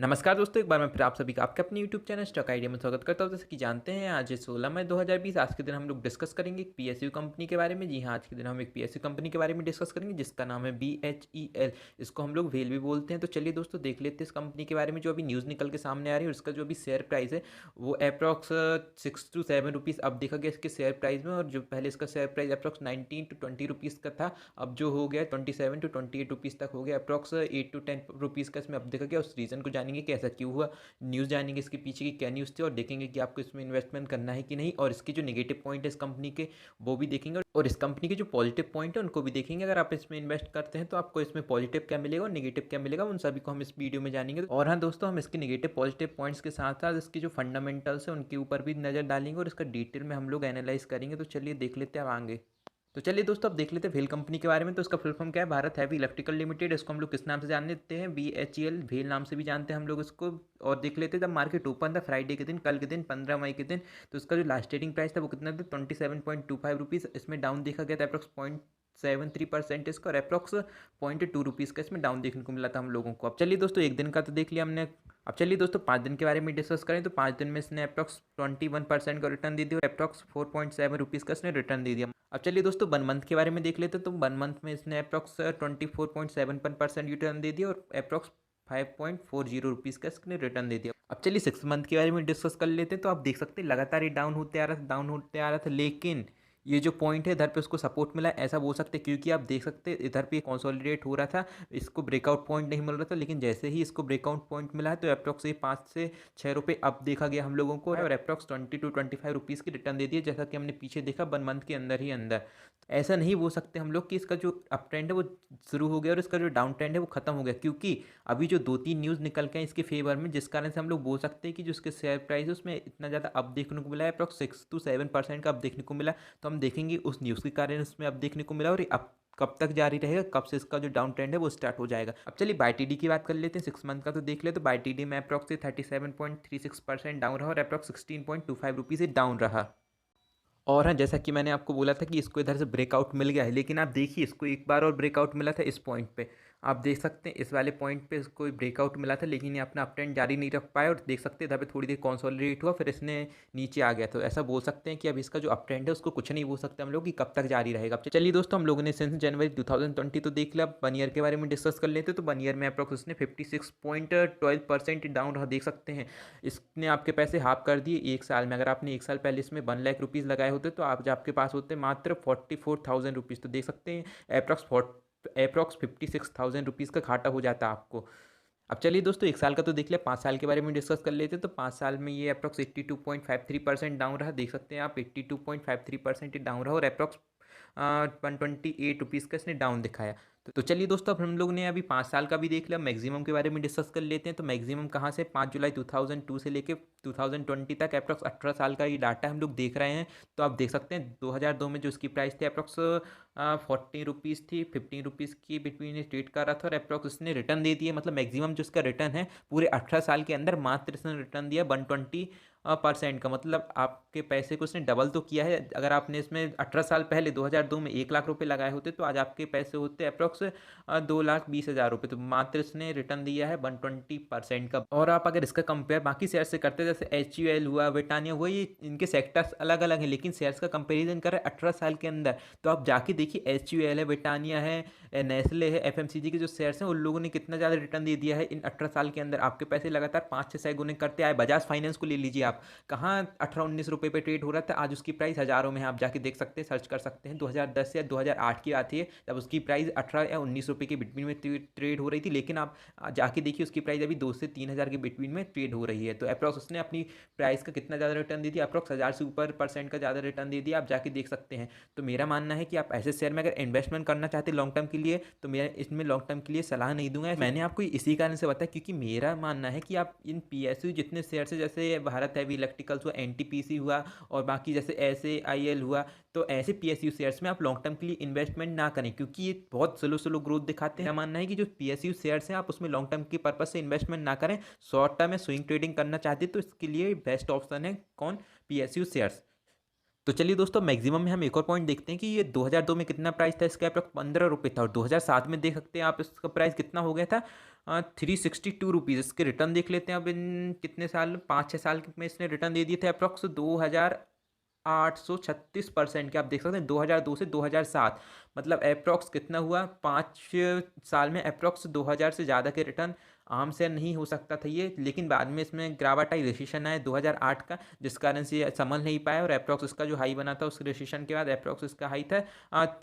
नमस्कार दोस्तों, एक बार मैं फिर आप सभी का आपके अपने यूट्यूब चैनल स्टॉक आइडिया में स्वागत करता हूं। जैसे कि जानते हैं, आज 16 मई 2020 आज के दिन हम लोग डिस्कस करेंगे एक पीएसयू कंपनी के बारे में। जी हाँ, आज के दिन हम एक पीएसयू कंपनी के बारे में डिस्कस करेंगे जिसका नाम है BHEL। इसको हम लोग वेल भी बोलते हैं। तो चलिए दोस्तों, देख लेते हैं इस कंपनी के बारे में। जो अभी न्यूज़ निकल के सामने आ रही है और इसका जो अभी शेयर प्राइस है वो अप्रॉक्स 6 to 7 रुपीज़ अब देखा गया इसके शेयर प्राइस में। और जो पहले इसका share price approx 19 to 20 rupees का था, अब जो हो गया 27 to 28 रुपीज़ तक हो गया। अप्रॉक्स 8 to 10 रुपीज़ का इसमें अब देखा गया। उस रीज़न को जानेंगे कि ऐसा क्यों हुआ, न्यूज़ जानेंगे इसके पीछे की क्या न्यूज़ थी, और देखेंगे कि आपको इसमें इन्वेस्टमेंट करना है कि नहीं, और इसके जो नेगेटिव पॉइंट है इस कंपनी के वो भी देखेंगे, और इस कंपनी के जो पॉजिटिव पॉइंट है उनको भी देखेंगे। अगर आप इसमें इन्वेस्ट करते हैं तो आपको इसमें पॉजिटिव क्या मिलेगा और नेगेटिव क्या मिलेगा, उन सभी को हम इस वीडियो में जानेंगे। और हाँ दोस्तों, हम इसके नेगेटिव पॉजिटिव पॉइंट्स के साथ साथ इसके जो फंडामेंटल्स है उनके ऊपर भी नज़र डालेंगे और इसका डिटेल में हम लोग एनालाइज करेंगे। तो चलिए देख लेते हैं अब आगे। तो चलिए दोस्तों, अब देख लेते हैं भेल कंपनी के बारे में। तो इसका फुल फॉर्म क्या है? Bharat heavy electrical limited. इसको हम लोग किस नाम से जानते हैं? BHEL, भेल नाम से भी जानते हैं हम लोग इसको। और देख लेते हैं जब मार्केट ओपन था फ्राइडे के दिन, कल के दिन 15 मई के दिन, तो इसका जो लास्ट ट्रेडिंग प्राइस था वो कितना था? 27.25 रुपीज़। इसमें डाउन देखा गया था अप्रॉक्स 0.73% इसका, और अप्रॉक्स 0.2 रुपीज़ का इसमें डाउन देखने को मिला था हम लोगों को। अब चलिए दोस्तों, एक दिन का तो देख लिया हमने। अब चलिए दोस्तों, 5 दिन के बारे में डिस्कस करें। तो 5 दिन में इसने अप्रॉक्स 21% का रिटर्न दे दिया और अप्रॉक्स 4.7 रुपीज़ का इसने रिटर्न दे दिया। अब चलिए दोस्तों, 1 मंथ के बारे में देख लेते हैं। तो 1 मंथ में इसने अप्रॉक्स 24.71% रिटर्न दे दिया और अप्रॉक्स 5.40 रुपीज़ का इसने रिटर्न दे दिया। अब चलिए 6 मंथ के बारे में डिस्कस कर लेते हैं। तो आप देख सकते हैं लगातार ये डाउन होते आ रहा था, डाउन होते आ रहा था, लेकिन ये जो पॉइंट है इधर पे उसको सपोर्ट मिला है, ऐसा बोल सकते हैं। क्योंकि आप देख सकते हैं इधर पे कंसोलिडेट हो रहा था, इसको ब्रेकआउट पॉइंट नहीं मिल रहा था, लेकिन जैसे ही इसको ब्रेकआउट पॉइंट मिला है तो अप्रॉक्स ये 5 से 6 रुपये अब देखा गया हम लोगों को, और अप्रॉक्स 20 to 25 रुपीज़ की रिटर्न दे दिए, जैसा कि हमने पीछे देखा 1 मंथ के अंदर ही अंदर। ऐसा नहीं बोल सकते हम लोग कि इसका जो अप ट्रेंड है वो शुरू हो गया और इसका जो डाउन ट्रेंड है वो खत्म हो गया, क्योंकि अभी जो 2-3 न्यूज़ निकल के हैं इसके फेवर में, जिस कारण से हम लोग बोल सकते हैं कि जो इसके शेयर प्राइस है उसमें इतना ज़्यादा अप देखने को मिला है। अप्रॉक्स 6 to 7% का अप देखने को मिला। तो हम देखेंगे उस न्यूज़ के कारण इसमें अप देखने को मिला, और ये अप कब तक जारी रहेगा, कब से इसका जो डाउन ट्रेंड है वो स्टार्ट हो जाएगा। अब चलिए YTD की बात कर लेते हैं। 6 मंथ का तो देख ले, तो YTD में अप्रॉक्स 37.36% डाउन रहा और अप्रॉक्स 16.25 रुपीज़ डाउन रहा। और हाँ, जैसा कि मैंने आपको बोला था कि इसको इधर से ब्रेकआउट मिल गया है, लेकिन आप देखिए इसको एक बार और ब्रेकआउट मिला था इस पॉइंट पे। आप देख सकते हैं इस वाले पॉइंट पे इसको ब्रेकआउट मिला था, लेकिन ये अपना अप ट्रेंड जारी नहीं रख पाया, और देख सकते हैं इधर पे थोड़ी देर कंसोलिडेट हुआ, फिर इसने नीचे आ गया। तो ऐसा बोल सकते हैं कि अब इसका जो अप ट्रेंड है उसको कुछ नहीं बोल सकते हम लोग कि कब तक जारी रहेगा। अब चलिए दोस्तों, हम लोगों ने सिंस जनवरी 2020 तो देख लिया। 1 ईयर के बारे में डिस्कस कर लेते। तो 1 ईयर में अप्रॉक्स उसने 56.12% डाउन रहा, देख सकते हैं। इसने आपके पैसे हाफ कर दिए 1 साल में। अगर आपने 1 साल पहले इसमें 1 लाख रुपीज़ लगाए होते तो आज आपके पास होते मात्र 44,000 रुपीज़। तो देख सकते हैं अप्रॉक्स 56,000 रुपीज़ का घाटा हो जाता है आपको। अब चलिए दोस्तों, 1 साल का तो देख लिया, 5 साल के बारे में डिस्कस कर लेते हैं। तो 5 साल में ये अप्रॉक्स 82.53% डाउन रहा, देख सकते हैं आप 82.53% डाउन रहा, और अप्रॉक्स 128 रुपीज़ का इसने डाउन दिखाया। तो चलिए दोस्तों, अब हम लोग ने अभी 5 साल का भी देख लिया। मैक्सिमम के बारे में डिस्कस कर लेते हैं। तो मैक्सिमम कहाँ से? 5 जुलाई 2002 से लेके 2020 तक अप्रॉक्स 18 साल का ये डाटा हम लोग देख रहे हैं। तो आप देख सकते हैं 2002 में जो इसकी प्राइस थी अप्रॉक्स 40 रुपीज़ थी, 15 रुपीज़ की बिटवीन ट्रेड कर रहा था, और अप्रॉक्स इसने रिटर्न दे दिया। मतलब मैक्सिमम जो इसका रिटर्न है पूरे 18 साल के अंदर मात्र इसने रिटर्न दिया 120% का। मतलब आपके पैसे को इसने डबल तो किया है। अगर आपने इसमें 18 साल पहले 2002 में 1 लाख रुपए लगाए होते तो आज आपके पैसे होते अप्रॉक्स 2,20,000 रुपये। तो मात्र इसने रिटर्न दिया है 120% का। और आप अगर इसका कंपेयर बाकी शेयर से करते हैं, जैसे HUL हुआ, ब्रिटानिया हुआ, ये इनके सेक्टर्स अलग अलग हैं, लेकिन शेयर्स का कंपेरिजन कर रहे हैं 18 साल के अंदर, तो आप जाके देखिए HUL है, ब्रिटानिया है, नेस्ले है, FMCG के जो शेयर्स हैं उन लोगों ने कितना ज़्यादा रिटर्न दे दिया है इन 18 साल के अंदर। आपके पैसे लगातार 5-6 गुने करते आए। बजाज फाइनेंस को ले लीजिए आप, कहाँ 18-19 रुपये पे ट्रेड हो रहा था, आज उसकी प्राइस हज़ारों में है। आप जाके देख सकते हैं, सर्च कर सकते हैं। 2010 या 2008 की बात है जब उसकी प्राइस 18 या 19 रुपये के बिटवीन में ट्रेड हो रही थी, लेकिन आप जाके देखिए उसकी प्राइस अभी 2 से 3 हज़ार के बिटवीन में ट्रेड हो रही है। तो अप्रॉक्स उसने अपनी प्राइस का कितना ज़्यादा रिटर्न दे दिया? अप्रॉक्स 1000 से ऊपर % का ज़्यादा रिटर्न दे दिया। आप जाके देख सकते हैं। तो मेरा मानना है कि आप ऐसे शेयर में अगर इन्वेस्टमेंट करना चाहते हैं लॉन्ग टर्म के लिए, तो मैं इसमें लॉन्ग टर्म के लिए सलाह नहीं दूंगा। मैंने आपको इसी कारण से बताया, क्योंकि मेरा मानना है कि आप इन PSU जितने शेयर है, जैसे भारत हैवी इलेक्ट्रिकल्स हुआ, NTPC हुआ, और बाकी जैसे SAIL हुआ, तो ऐसे PSU शेयर्स में आप लॉन्ग टर्म के लिए इन्वेस्टमेंट ना करें, क्योंकि ये बहुत स्लो ग्रोथ दिखाते हैं। मेरा मानना है कि जो PSU शेयर्स हैं आप उसमें लॉन्ग टर्म के पर्पज से इन्वेस्टमेंट ना करें। शॉर्ट टर्म में स्विंग ट्रेडिंग करना चाहते हैं तो इसके लिए बेस्ट ऑप्शन है कौन? PSU shares. तो चलिए दोस्तों, मैक्सिमम में हम एक और पॉइंट देखते हैं कि ये 2002 में कितना प्राइस था इसका? अप्रॉक्स 15 रुपये था, और 2007 में देख सकते हैं आप इसका प्राइस कितना हो गया था? ₹362। इसके रिटर्न देख लेते हैं अब इन कितने साल, 5-6 साल में इसने रिटर्न दे दिए थे अप्रॉक्स 2836% के। आप देख सकते हैं 2002 से 2007, मतलब अप्रॉक्स कितना हुआ, 5 साल में अप्रॉक्स 2000 से ज़्यादा के रिटर्न आम से नहीं हो सकता था ये। लेकिन बाद में इसमें ग्रावाटाई रिसेशन आया 2008 का, जिस कारण से ये संभल नहीं पाया और अप्रॉक्स इसका जो हाई बना था उस रिसेशन के बाद अप्रॉक्स इसका हाई था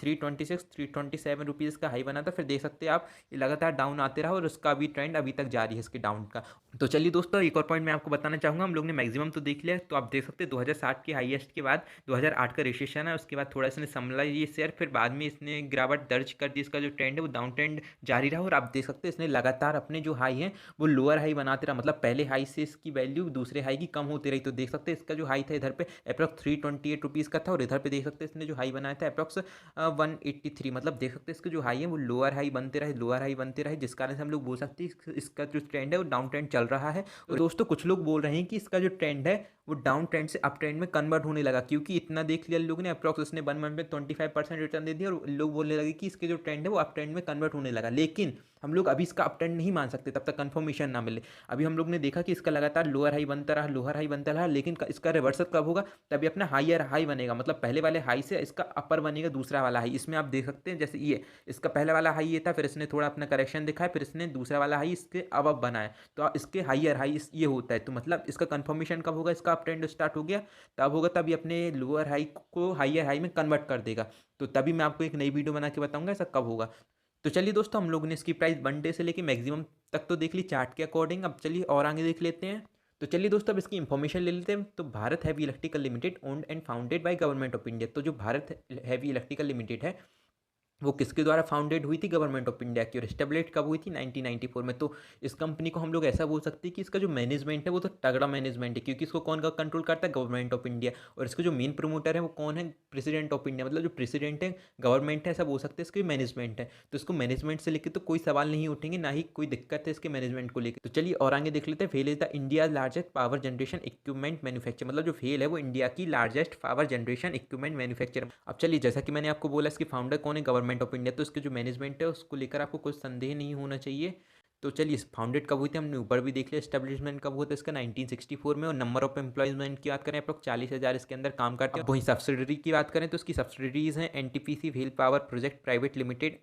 327 का हाई बना था। फिर देख सकते हैं आप ये लगातार डाउन आते रहा और उसका भी ट्रेंड अभी तक जारी है इसके डाउन का। तो चलिए दोस्तों, एक और पॉइंट मैं आपको बताना चाहूँगा। हम लोग ने मैक्सिमम तो देख लिया, तो आप देख सकते हैं 2007 के हाईएस्ट के बाद 2008 का रिसेशन है, उसके बाद थोड़ा इसने संभला ये शेयर, फिर बाद में इसने गिरावट दर्ज कर दी। इसका जो ट्रेंड है वो डाउन ट्रेंड जारी रहा और आप देख सकते हैं इसने लगातार अपने जो हाई है वो लोअर हाई बनाते रहा, मतलब पहले हाई से इसकी वैल्यू दूसरे हाई की कम होती रही। तो देख सकते हैं इसका जो हाई था इधर पे अप्रॉक्स ₹328 का था और इधर पे देख सकते हैं इसने जो हाई बनाया था अप्रॉक्स 183, मतलब देख सकते हैं इसके जो हाई है वो लोअर हाई बनते रहे, लोअर हाई बनते रहे, जिस कारण से हम लोग बोल सकते हैं इसका जो ट्रेंड है वो डाउन ट्रेंड चल रहा है। और दोस्तों कुछ लोग बोल रहे हैं कि इसका जो ट्रेंड है वो डाउन ट्रेंड से अप ट्रेंड में कन्वर्ट होने लगा, क्योंकि इतना देख लिया लोगों ने अप्रॉक्स उसने 1 मंथ में 25% रिटर्न दे दिया और लोग बोलने लगे कि इसके जो ट्रेंड है वो अप ट्रेंड में कन्वर्ट होने लगा। लेकिन हम लोग अभी इसका अप ट्रेंड नहीं मान सकते तब तक कंफर्मेशन ना मिले। अभी हम लोग ने देखा कि इसका लगातार लोअर हाई बनता रहा, लोअर हाई बनता रहा, लेकिन इसका रिवर्सल कब होगा, तभी अपना हाईयर हाई बनेगा, मतलब पहले वाले हाई से इसका अपर बनेगा दूसरा वाला हाई। इसमें आप देख सकते हैं जैसे ये इसका पहला वाला हाई ये था, फिर इसने थोड़ा अपना करेक्शन दिखाया, फिर इसने दूसरा वाला हाई इसके अब बनाया, तो इसके हाईयर हाई ये होता है। तो मतलब इसका कंफर्मेशन कब होगा, इसका अप ट्रेंड स्टार्ट हो गया तब होगा, तभी अपने लोअर हाई को हाईयर हाई में कन्वर्ट कर देगा। तो तभी मैं आपको एक नई वीडियो बना के बताऊंगा ऐसा कब होगा। तो चलिए दोस्तों, हम लोगों ने इसकी प्राइस 1 डे से लेके मैक्सिमम तक तो देख ली चार्ट के अकॉर्डिंग। अब चलिए और आगे देख लेते हैं। तो चलिए दोस्तों, अब इसकी इन्फॉर्मेशन ले लेते हैं। तो Bharat heavy electrical limited owned and founded by government of India. तो जो भारत हैवी इलेक्ट्रिकल लिमिटेड है वो किसके द्वारा फाउंडेड हुई थी, गवर्नमेंट ऑफ इंडिया की, और एस्टेब्लिश कब हुई थी, 1994 में। तो इस कंपनी को हम लोग ऐसा बोल सकते हैं कि इसका जो मैनेजमेंट है वो तो तगड़ा मैनेजमेंट है, क्योंकि इसको कौन का कंट्रोल करता है, गवर्नमेंट ऑफ इंडिया। और इसके जो मेन प्रमोटर है वो कौन है, प्रेसिडेंट ऑफ इंडिया, मतलब जो प्रेसिडेंट है गवर्नमेंट है, ऐसा बोल सकते हैं इसकी मैनेजमेंट है। तो इसको मैनेजमेंट से लेकर तो कोई सवाल नहीं उठेंगे, ना ही कोई दिक्कत है इसके मैनेजमेंट को लेकर। तो चलिए और आगे देख लेते हैं। Fail is the India largest power generation equipment manufacture, मतलब जो फेल है वो इंडिया की largest power generation equipment manufacture. अब चलिए, जैसा कि मैंने आपको बोला इसके फाउंडर कौन है, गवर्नमेंट ऑफ इंडिया, तो इसके जो मैनेजमेंट है उसको लेकर आपको कुछ संदेह नहीं होना चाहिए। तो चलिए, फाउंडेड कब हुई थी हमने ऊपर भी देख लिया, एस्टेब्लिशमेंट कब हुआ था इसका 1964 में। और नंबर ऑफ एम्प्लॉयमेंट की बात करें अप्रॉक्स 40,000 इसके अंदर काम करते हैं। वहीं सब्सिडरी की बात करें तो इसकी सब्सिडरीज हैं NTPC wheel power project private limited.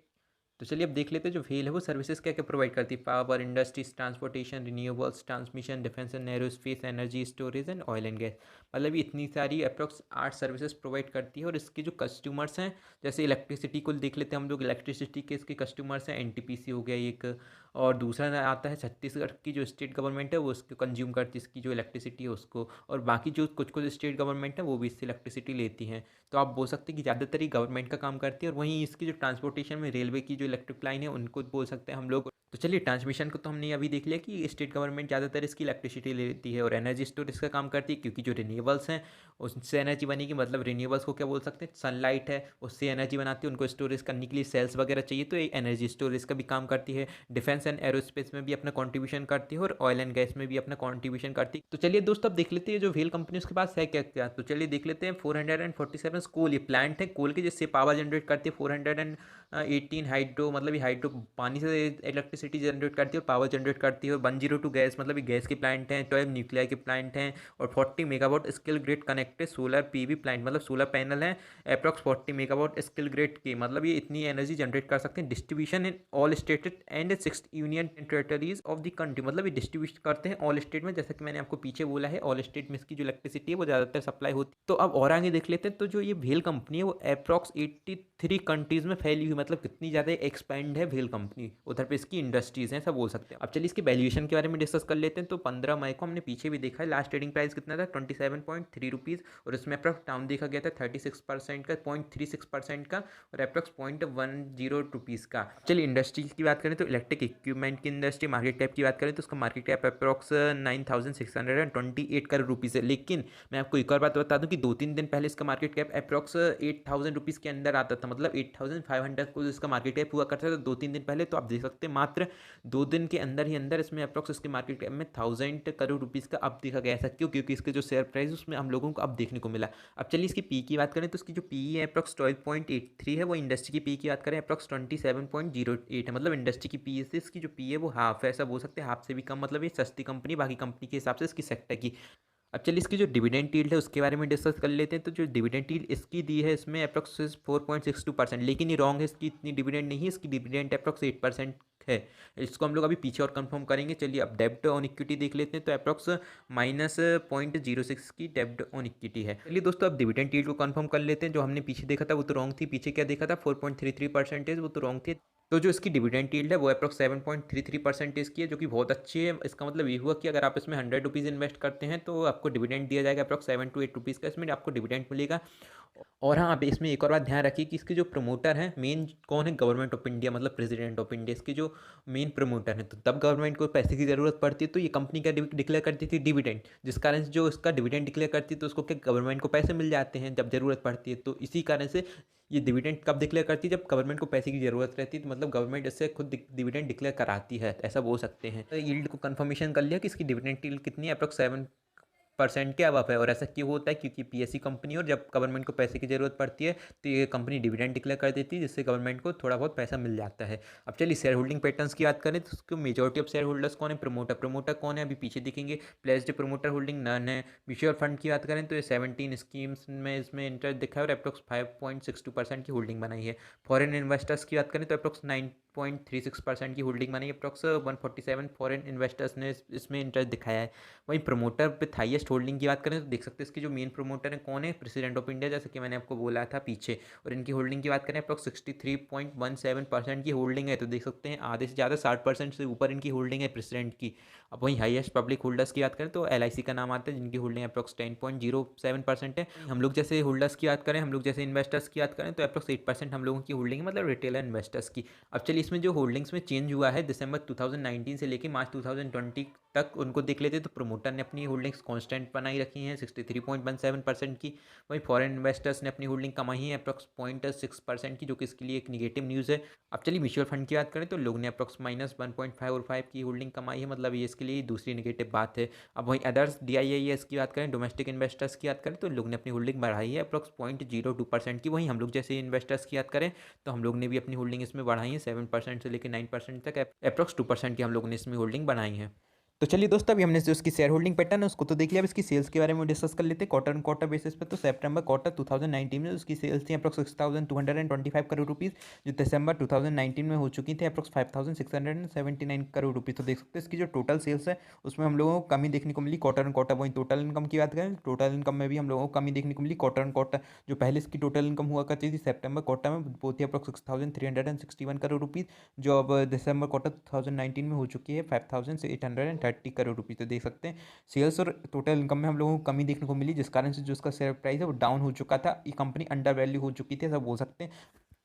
तो चलिए अब देख लेते हैं जो व्हील है वो सर्विसेज क्या क्या प्रोवाइड करती है, power, industries, transportation, renewables, transmission, defence and aerospace, energy storage and oil and gas. मतलब ये इतनी सारी अप्रॉक्स 8 सर्विसेज प्रोवाइड करती है। और इसके जो कस्टमर्स हैं, जैसे इलेक्ट्रिसिटी को देख लेते हैं हम लोग, इलेक्ट्रिसिटी के इसके कस्टमर्स हैं एनटीपीसी हो गया एक, और दूसरा आता है छत्तीसगढ़ की जो स्टेट गवर्नमेंट है वो उसको कंज्यूम करती है इसकी जो इलेक्ट्रिसिटी है उसको, और बाकी जो कुछ कुछ स्टेट गवर्नमेंट है वो भी इससे इलेक्ट्रिसिटी लेती हैं। तो आप बोल सकते हैं कि ज़्यादातर ही गवर्नमेंट का काम करती है। और वहीं इसकी जो ट्रांसपोर्टेशन में रेलवे की जो इलेक्ट्रिक लाइन है उनको बोल सकते हैं हम लोग। तो चलिए, ट्रांसमिशन को तो हमने अभी देख लिया कि स्टेट गवर्नमेंट ज़्यादातर इसकी इलेक्ट्रिसिटी लेती है। और एनर्जी स्टोरेज का काम करती है, क्योंकि जो रिन्यूएबल्स हैं उससे एनर्जी बनेगी, मतलब रिन्यूएबल्स को क्या बोल सकते हैं, सनलाइट है उससे एनर्जी बनाती है, उनको स्टोरेज करने के लिए सेल्स वगैरह चाहिए, तो ये एनर्जी स्टोरेज का भी काम करती है। डिफेंस एंड एरोस्पेस में भी अपना कॉन्ट्रीब्यूशन करती है और ऑयल एंड गैस में भी अपना कॉन्ट्रीब्यूशन करती है। तो चलिए दोस्तों, अब देख लेते हैं जो व्हेल कंपनी उसके पास है क्या क्या। तो चलिए देख लेते हैं। 447 कोल, ये प्लांट है कोल के, जिससे पावर जनरेट करती है। 418 हाइड्रो, मतलब ये हाइड्रो पानी से इलेक्ट्रिसिटी जनरेट करती है और पावर जनरेट करती है। और 102 गैस, मतलब ये गैस के प्लांट हैं। 12 न्यूक्लियर के प्लांट हैं। और 40 megawatt skill grid connected solar PV plant, मतलब सोलर पैनल हैं अप्रॉक्स 40 मेगावाट स्किल ग्रिड के, मतलब ये इतनी एनर्जी जनरेट कर सकते हैं। Distribution in all state and 6 union territories of the country, मतलब ये डिस्ट्रीब्यूट करते हैं ऑल स्टेट में, जैसा कि मैंने आपको पीछे बोला है ऑल स्टेट में इसकी जो इलेक्ट्रिसिटी है वो ज़्यादातर सप्लाई होती है। तो अब और आगे देख लेते हैं। तो जो ये व्हेल कंपनी है वो अप्रॉक्स 83 कंट्रीज में फैली हुई, मतलब कितनी ज़्यादा एक्सपेंड है व्हेल कंपनी, उधर पे इसकी इंडस्ट्रीज हैं, सब बोल सकते हैं। अब चलिए इसकी वैल्यूएशन के बारे में डिस्कस कर लेते हैं। तो 15 मई को हमने पीछे भी देखा है, लास्ट ट्रेडिंग प्राइस कितना था, 27.3 रुपीज़, और उसमें अप्रॉक्स डाउन देखा गया था 36% का, 0.36% का, और अप्रॉक्स 0.10 रुपीज़ का। चलिए इंडस्ट्रीज की बात करें तो इलेक्ट्रिक इक्विपमेंट की इंडस्ट्री मार्केट कैप की बात करें तो उसका market cap approx 9,628 crore rupees है। लेकिन मैं आपको एक और बात बता दूं कि 2-3 दिन पहले इसका मार्केट कैप अप्रॉक्स 8,000 रुपीज़ के अंदर आता था, मतलब 8,500 को इसका मार्केट कैप हुआ करता था 2-3 दिन पहले। तो आप देख सकते हैं मात्र 2 दिन के अंदर ही अंदर इसमें अप्रॉक्स इसके मार्केट कैप में 1,000 करोड़ रुपीज़ का अब देखा गया। ऐसा क्यों? क्योंकि इसके जो शेयर प्राइस उसमें हम लोगों को अब देखने को मिला। अब चलिए इसकी पी की बात करें तो इसकी जो पी है अप्रॉक्स 12.83 है, वो इंडस्ट्री की पी की बात करें अप्रॉक्स 27.08 है, मतलब इंडस्ट्री की पी से इसकी जो पी है वो हाफ है, ऐसा बोल सकते हैं, हाफ से भी कम, मतलब ये सस्ती कंपनी बाकी कंपनी के हिसाब से इसकी सेक्टर की। अब चलिए इसकी जो डिविडेंड यील्ड है उसके बारे में डिस्कस कर लेते हैं। तो जो डिविडेंड यील्ड इसकी दी है इसमें अप्रोक्स 4.62%, लेकिन ये रॉन्ग है, इसकी इतनी डिविडेंड नहीं है, इसकी डिविडेंड अप्रोक्स 8% है। इसको हम लोग अभी पीछे और कंफर्म करेंगे। चलिए अब डेब्ट ऑन इक्विटी देख लेते हैं। तो अप्रोक्स -0.06 की डेब्ट ऑन इक्विटी है। चलिए दोस्तों अब डिविडेंड यील्ड को कंफर्म कर लेते हैं। जो हमने पीछे देखा था वो तो रॉन्ग थी, पीछे क्या देखा था 4.33%, वो तो रॉन्ग थी। तो जो इसकी डिविडेंड यील्ड है वो अप्रोक्स 7.33% की है, जो कि बहुत अच्छी है। इसका मतलब ये हुआ कि अगर आप इसमें 100 रुपीज़ इन्वेस्ट करते हैं तो आपको डिविडेंड दिया जाएगा अप्रोक्स 7 to 8 रुपीज़ का, इसमें आपको डिविडेंड मिलेगा। और हाँ, आप इसमें एक और बात ध्यान रखिए कि इसके जो प्रमोटर हैं मेन कौन है, गवर्नमेंट ऑफ इंडिया, मतलब प्रेसिडेंट ऑफ इंडिया इसके जो मेन प्रमोटर हैं। तो तब गवर्नमेंट को पैसे की ज़रूरत पड़ती है तो ये कंपनी क्या डिक्लेयर करती थी, डिविडेंड, जिस कारण से जो इसका डिविडेंड डिक्लेयर करती है तो उसको क्या गवर्नमेंट को पैसे मिल जाते हैं जब ज़रूरत पड़ती है। तो इसी कारण से ये डिविडेंड कब डिक्लेयर करती है, जब गवर्नमेंट को पैसे की ज़रूरत रहती है। तो मतलब गवर्नमेंट इससे खुद डिविडेंड डिक्लेयर कराती है, ऐसा बोल सकते हैं। तो यील्ड को कंफर्मेशन कर लिया कि इसकी डिविडेंड यील्ड कितनी है, अप्रोक्स 7% के अबव है। और ऐसा क्यों होता है, क्योंकि पीएसयू कंपनी और जब गवर्नमेंट को पैसे की ज़रूरत पड़ती है तो ये कंपनी डिविडेंड डिक्लेयर कर देती है, जिससे गवर्नमेंट को थोड़ा बहुत पैसा मिल जाता है। अब चलिए शेयर होल्डिंग पैटर्न्स की बात करें तो उसको मेजॉरिटी ऑफ शेयर होल्डर्स कौन है, प्रमोटर कौन है अभी पीछे दिखेंगे। प्लेस्ड प्रमोटर होल्डिंग नन है। म्यूचुअल फंड की बात करें तो ये 17 स्कीम्स में इसमें इंटरेस्ट दिखा है और अप्रोक्स 5.62% की होल्डिंग बनाई है। फॉरेन इन्वेस्टर्स की बात करें तो अप्रोक्स 9.36% की होल्डिंग बनाई है। अप्रोक्स 147 फॉरेन इन्वेस्टर्स ने इसमें इंटरेस्ट दिखाया है। वहीं प्रमोटर विथ हाईएस्ट होल्डिंग की बात करें तो देख सकते हैं इसके जो मेन प्रमोटर है कौन है, प्रेसिडेंट ऑफ इंडिया, जैसे कि मैंने आपको बोला था पीछे। और इनकी होल्डिंग की बात करें अप्रोक्स 63.17% की होल्डिंग है। तो देख सकते हैं आधे से ज़्यादा 60% से ऊपर इनकी होल्डिंग है प्रेसिडेंट की। अब वहीं हाईएस्ट पब्लिक होल्डर्स की बात करें तो LIC का नाम आता है, जिनकी होल्डिंग अप्रोक्स 10.07% है। हम लोग जैसे होल्डर्स की बात करें, हम लोग जैसे इन्वेस्टर्स की बात करें तो अप्रोक्स 8% हम लोगों की होल्डिंग है, मतलब रिटेल इन्वेस्टर्स की। अब चलिए इसमें जो होल्डिंग्स में चेंज हुआ है दिसंबर 2019 से लेकर मार्च 2020 तक, उनको देख लेते तो प्रमोटर ने अपनी होल्डिंग्स कांस्टेंट बनाई रखी हैं 63.17% की। वहीं फॉरेन इन्वेस्टर्स ने अपनी होल्डिंग कमाई है अप्रोक्स 0.6% की, जो कि इसके लिए एक निगेटिव न्यूज़ है। अब चलिए म्यूचुअल फंड की बात करें तो लोग ने अप्रोक्स -1.5 की होल्डिंग कमाई है, मतलब ये इसके लिए दूसरी निगेटिव बात है। अब वहीं अदर्स DIIS की बात करें, डोमेस्टिक इन्वेस्टर्स की बात करें तो लोग ने अपनी होल्डिंग बढ़ाई है अप्रोक्स 0.02% की। वहीं हम लोग जैसे इन्वेस्टर्स की बात करें तो हम लोग ने भी अपनी होल्डिंग इसमें बढ़ाई है 7% से लेकर 9% तक, अप्रोक्स 2% की हम लोगों ने इसमें होल्डिंग बनाई है। तो चलिए दोस्तों अभी हमने जो उसकी शेयर होल्डिंग पैटर्न है उसको तो देख लिया। अब इसकी सेल्स के बारे में डिस्कस कर लेते हैं क्वार्टर ऑन क्वार्टर बेसिस पे। तो सितंबर क्वार्टर 2019 में उसकी सेल्स थी अप्रोक्स 6,225 करोड़ रुपीज़, जो दिसंबर 2019 में हो चुकी थी अप्रोक्स 5,679 करोड़ रुपीज़। तो देख सकते हैं इसकी जो टोटल सेल्स है उसमें हम लोगों को कमी देखने को मिली क्वार्टर ऑन क्वार्टर। वहीं टोटल इनकम की बात करें, टोटल इनकम में भी हम लोगों को कमी देखने को मिली क्वार्टर ऑन क्वार्टर। जो पहले इसकी टोटल इनकम हुआ करती थी सितंबर क्वार्टर में वो थी अप्रोक्स 6,361 करोड़ रुपीज़, जो अब दिसंबर क्वार्टर 2019 में हो चुकी है 5,830 करोड़ रुपीज़। तो देख सकते हैं सेल्स और टोटल इनकम में हम लोगों को कमी देखने को मिली, जिस कारण से जो उसका शेयर प्राइस है वो डाउन हो चुका था। ये कंपनी अंडर वैल्यू हो चुकी थी, ऐसा बोल सकते हैं।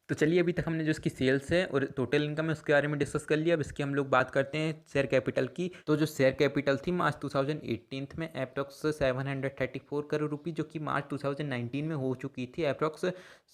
तो चलिए अभी तक हमने जो इसकी सेल्स है और टोटल इनकम है उसके बारे में डिस्कस कर लिया। अब इसकी हम लोग बात करते हैं शेयर कैपिटल की। तो जो शेयर कैपिटल थी मार्च 2018 में अप्रॉक्स 734 करोड़ रुपीज़, जो कि मार्च 2019 में हो चुकी थी अप्रॉक्स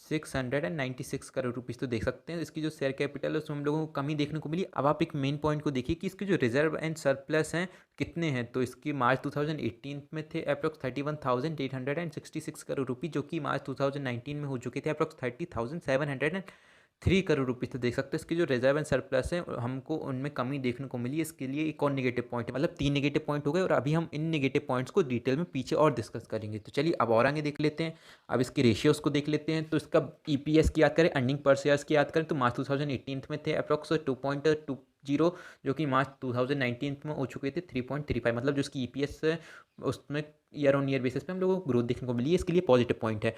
696 करोड़ रुपीज़। तो देख सकते हैं इसकी जो शेयर कैपिटल है उसमें हम लोगों को कमी देखने को मिली। अब आप एक मेन पॉइंट को देखिए कि इसके जो रिजर्व एंड सरप्लस हैं कितने हैं। तो इसकी मार्च 2018 में थे अप्रॉक्स 31,866 करोड़ रुपीज़, जो कि मार्च 2019 में हो चुके थे अप्रॉक्स 30,703 करोड़ रुपीज़। तो देख सकते हैं इसकी जो रिजर्व एंड सरप्लस है हमको उनमें कमी देखने को मिली। इसके लिए एक और नेगेटिव पॉइंट है, मतलब 3 नेगेटिव पॉइंट हो गए और अभी हम इन नेगेटिव पॉइंट्स को डिटेल में पीछे और डिस्कस करेंगे। तो चलिए अब और आगे देख लेते हैं। अब इसके रेशियोज़ को देख लेते हैं। तो इसका EPS की याद करें, अर्निंग पर शेयर्स की याद करें तो मार्च 2018 में थे अप्रॉक्स 2.20, जो कि मार्च 2019 में हो चुके थे 3.35। मतलब जो इसकी EPS है उसमें ईयर ऑन ईयर बेसिस पे हम लोगों को ग्रोथ देखने को मिली है, इसके लिए पॉजिटिव पॉइंट है।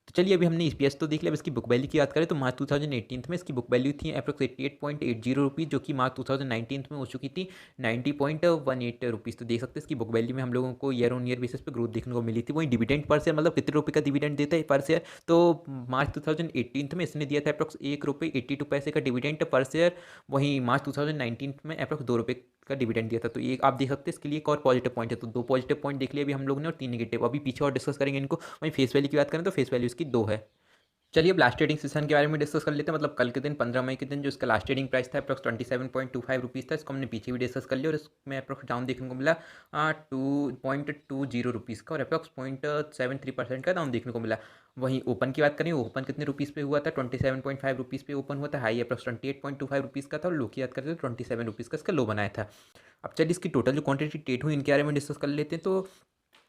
तो चलिए अभी हमने EPS तो देख लिया। अब इसकी बुक वैल्यू की बात करें तो मार्च 2018 में इसकी बुक वैल्यू थी अप्रॉक्स 88.80 रुपीज़, जो कि मार्च 2019 में हो चुकी थी 90.18 रुपीज़। तो देख सकते हैं इसकी बुक वैल्यू में हम लोगों को ईयर ऑन ईयर बेसिस पे ग्रोथ देखने को मिली थी। वहीं डिविडेंड पर शेयर, मतलब कितने रुपये का डिविडेंड देता है पर शेयर, तो मार्च 2018 में इसने दिया था अप्रॉक्स ₹1.82 का डिविडेंड पर शेयर। वहीं मार्च 2019 में अप्रॉक्स ₹2 का डिविडेंड दिया था। तो ये आप देख सकते हैं इसके लिए एक और पॉजिटिव पॉइंट है। तो 2 पॉजिटिव पॉइंट देख लिए अभी हम लोग ने और 3 नेगेटिव, अभी पीछे और डिस्कस करेंगे इनको। वहीं फेस वैल्यू की बात करें तो फेस वैल्यू इसकी 2 है। चलिए अब लास्ट ट्रेडिंग सेशन के बारे में डिस्कस कर लेते हैं। मतलब कल के दिन 15 मई के दिन जो इसका लास्ट ट्रेडिंग प्राइस था अप्रॉक्स 27.25 था। इसको हमने पीछे भी डिस्कस कर लिया और इसमें अप्रॉक्स डाउन देखने को मिला 2.20 रुपीज़ का और अप्रॉक्स 0.73% का डाउन देखने को मिला। वहीं ओपन की बात करें, ओपन कितने रुपीज़ पे हुआ था? 27.5 रुपीज़ पे ओपन हुआ था। हाई अप्रॉक्स 28.25 रुपीज़ का था और लो की बात करें तो 27 रुपीज़ का इसका लो बनाया था। अब चलिए इसकी टोटल जो क्वांटिटी ट्रेड हुई इनके बारे में डिस्कस कर लेते हैं। तो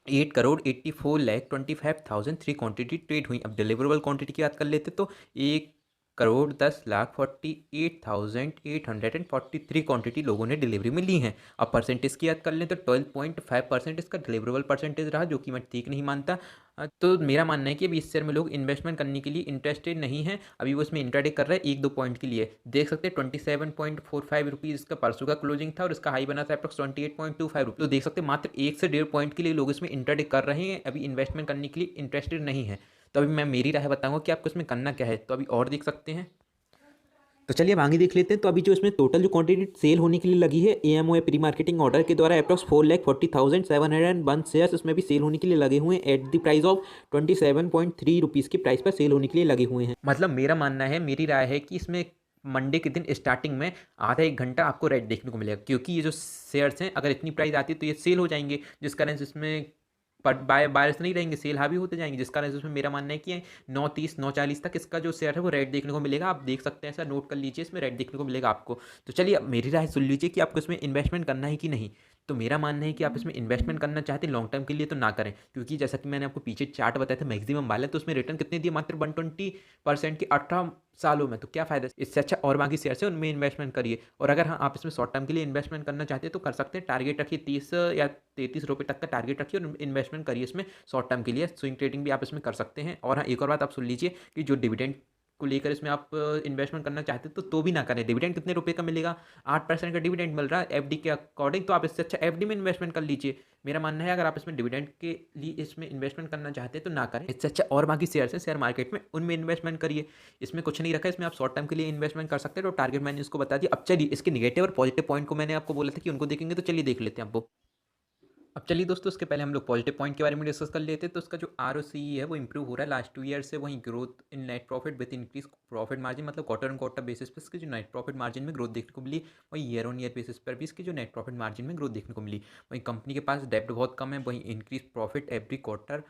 8,84,25,003 क्वांटिटी ट्रेड हुई। अब डिलीवरेबल क्वांटिटी की बात कर लेते तो 1,10,48,843 क्वांटिटी लोगों ने डिलीवरी में ली हैं। अब परसेंटेज की बात कर लें तो 12.5% इसका डिलीवरेबल परसेंटेज रहा, जो कि मैं ठीक नहीं मानता। तो मेरा मानना है कि अभी इस शेयर में लोग इन्वेस्टमेंट करने के लिए इंटरेस्टेड नहीं है। अभी वो इसमें इंट्राडे कर रहा है 1-2 पॉइंट के लिए। देख सकते हैं 27.45 रुपीज़ इसका परसों का क्लोजिंग था और इसका हाई बना था अप्रॉक्स 28.25 रुपीज़। तो देख सकते हैं मात्र 1 से 1.5 पॉइंट के लिए लोग इसमें इंट्राडे कर रहे हैं, अभी इन्वेस्टमेंट करने के लिए इंटरेस्टेड नहीं है। तो अभी मैं मेरी राय बताऊंगा कि आपको इसमें करना क्या है। तो अभी और देख सकते हैं। तो चलिए अब आगे देख लेते हैं। तो अभी जो इसमें टोटल जो क्वांटिटी सेल होने के लिए लगी है एएमओ प्री मार्केटिंग ऑर्डर के द्वारा अप्रॉक्स 4,40,701 शेयर्स इसमें भी सेल होने के लिए लगे हुए हैं at the price of 27.3 rupees की प्राइस पर सेल होने के लिए लगे हुए हैं। मतलब मेरा मानना है, मेरी राय है कि इसमें मंडे के दिन स्टार्टिंग में आधा 1 घंटा आपको रेड देखने को मिलेगा, क्योंकि ये जो शेयर्स हैं अगर इतनी प्राइस आती है तो ये सेल हो जाएंगे, जिस कारण से इसमें पर बायर्स नहीं रहेंगे, सेल हावी होते जाएंगे, जिस कारण से उसमें मेरा मानना है कि 9:30 9:40 तक इसका जो शेयर है वो रेड देखने को मिलेगा। आप देख सकते हैं, ऐसा नोट कर लीजिए, इसमें रेड देखने को मिलेगा आपको। तो चलिए अब मेरी राय सुन लीजिए कि आपको इसमें इन्वेस्टमेंट करना है कि नहीं। तो मेरा मानना है कि आप इसमें इन्वेस्टमेंट करना चाहते हैं लॉन्ग टर्म के लिए तो ना करें, क्योंकि जैसा कि मैंने आपको पीछे चार्ट बताया था मैक्सिमम वाला, तो उसमें रिटर्न कितने दिए? मात्र 120% के 18 सालों में। तो क्या फायदा? इससे अच्छा और बाकी शेयर है उनमें इन्वेस्टमेंट करिए। और अगर हाँ आप इसमें शॉर्ट टर्म के लिए इन्वेस्टमेंट करना चाहते हैं तो कर सकते हैं। टारगेट रखिए 30 या 33 रुपये तक का टारगेट रखिए और इन्वेस्टमेंट करिए इसमें शॉर्ट टर्म के लिए। स्विंग ट्रेडिंग भी आप इसमें कर सकते हैं। और हाँ एक और बात आप सुन लीजिए कि जो डिविडेंड को लेकर इसमें आप इन्वेस्टमेंट करना चाहते हैं तो भी ना करें। डिविडेंड कितने रुपए का मिलेगा? 8% का डिविडेंड मिल रहा है एफडी के अकॉर्डिंग, तो आप इससे अच्छा एफडी में इन्वेस्टमेंट कर लीजिए। मेरा मानना है अगर आप इसमें डिविडेंड के लिए इसमें इन्वेस्टमेंट करना चाहते हैं तो ना करें। इससे अच्छा और बाकी शेयर्स हैं शेयर मार्केट में, उनमें इन्वेस्टमेंट करिए। इसमें कुछ नहीं रखा है, इसमें आप शॉर्ट टर्म के लिए इन्वेस्टमेंट कर सकते हैं। तो टारगेट मैंने इसको बता दिया। अब चलिए इसके निगेटिव और पॉजिटिव पॉइंट को मैंने आपको बोला था कि उनको देखेंगे, तो चलिए देख लेते हैं आपको। अब चलिए दोस्तों, उसके पहले हम लोग पॉजिटिव पॉइंट के बारे में डिस्कस कर लेते हैं। तो उसका जो आरओसीई है वो इंप्रूव हो रहा है लास्ट 2 ईयर से। वहीं growth in net profit with increase profit margin, मतलब क्वार्टर ऑन क्वार्टर बेसिस पर इसकी जो नेट प्रॉफिट मार्जिन में ग्रोथ देखने को मिली। वहीं ईयर ऑन ईयर बेसिस पर भी इसकी जो नेट प्रॉफिट मार्जिन में ग्रोथ देखने को मिली। वहीं कंपनी के पास डेब्ट बहुत कम है। वहीं increase profit every quarter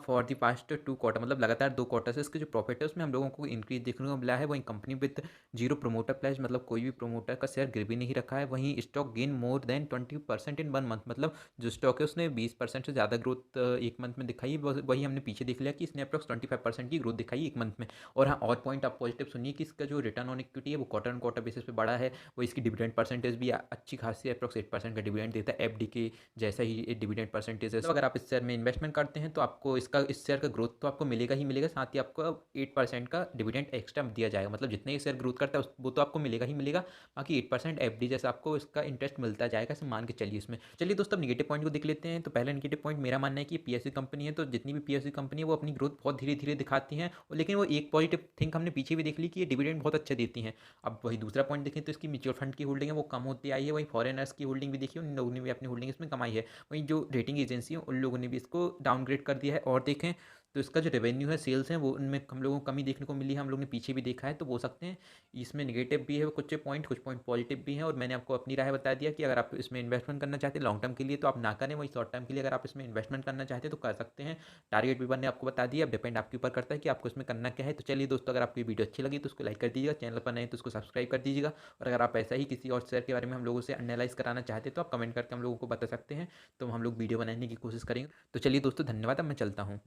for the past 2 quarter, मतलब लगातार 2 क्वार्टर से इसके जो प्रॉफिट है उसमें हम लोगों को इंक्रीज देखने को मिला है। वहीं company with zero promoter pledge, मतलब कोई भी प्रोमोटर का शेयर गिरवी नहीं रखा है। वहीं स्टॉक गेन मोर देन 20% इन 1 मंथ, मतलब जो स्टॉक है उसने 20% से ज़्यादा ग्रोथ एक मंथ में दिखाई है। वही हमने पीछे देख लिया कि इसने अप्रॉक्स 25% की ग्रोथ दिखाई एक मंथ में। और हाँ और पॉइंट आप पॉजिटिव सुनिए कि इसका जो रिटर्न ऑन इक्विटी है वो क्वार्टर ऑन क्वार्टर बेसिस पे बढ़ा है। वो इसकी डिविडेंड परसेंटेज भी अच्छी खासी अप्रॉक्स 8% का डिविडेंड देता है, एफडी के जैसा ही डिविडेंड परसेंटेज है। तो अगर आप इस शेयर में इन्वेस्टमेंट करते हैं तो आपको इस शेयर का ग्रोथ तो आपको मिलेगा ही मिलेगा, साथ ही आपको 8% का डिविडेंड एक्स्ट्रा दिया जाएगा। मतलब जितने ये शेयर ग्रोथ करता है वो तो आपको मिलेगा ही मिलेगा, बाकी 8% एफडी जैसा आपको इसका इंटरेस्ट मिलता जाएगा, ऐसे मान के चलिए इसमें। चलिए दोस्तों निगेटिव पॉइंट को देख लेते हैं। तो पहला निगेटिव पॉइंट मेरा मानना है कि पीएसयू कंपनी है, तो जितनी भी पीएसयू कंपनी है वो अपनी ग्रोथ बहुत धीरे धीरे दिखाती हैं, लेकिन वो एक पॉजिटिव थिंक हमने पीछे भी देख ली कि ये डिविडेंड बहुत अच्छा देती हैं। अब वही दूसरा पॉइंट देखें तो इसकी म्यूचुअल फंड की होल्डिंग है वो कम होती आई है। वहीं फॉरेनर्स की होल्डिंग भी देखिए, उन लोगों ने भी अपनी होल्डिंग इसमें कमाई है। वहीं जो रेटिंग एजेंसी है उन लोगों ने भी इसको डाउनग्रेड कर दिया है। और देखें तो इसका जो रेवेन्यू है, सेल्स हैं, वो उनमें हम लोगों को कमी देखने को मिली है। हम लोग ने पीछे भी देखा है, तो बोल सकते हैं इसमें नेगेटिव भी है कुछ पॉइंट पॉजिटिव भी हैं। और मैंने आपको अपनी राय बता दिया कि अगर आप इसमें इन्वेस्टमेंट करना चाहते हैं लॉन्ग टर्म के लिए तो आप ना करें। वही शॉर्ट टर्म के लिए अगर आप इसमें इन्वेस्टमेंट करना चाहते हैं तो कर सकते हैं। टारगेट भी मैंने आपको बता दिया, अब डिपेंड आपके ऊपर करता है कि आपको इसमें करना क्या है। तो चलिए दोस्तों, अगर आपको वीडियो अच्छी लगी तो उसको लाइक कर दीजिएगा, चैनल पर नए तो उसको सब्सक्राइब कर दीजिएगा। और अगर आप ऐसा ही किसी और शेयर के बारे में हम लोगों से एनालाइज कराना चाहते हैं तो आप कमेंट करके हम लोगों को बता सकते हैं, तो हम लोग वीडियो बनाने की कोशिश करेंगे। तो चलिए दोस्तों, धन्यवाद। अब मैं चलता हूँ।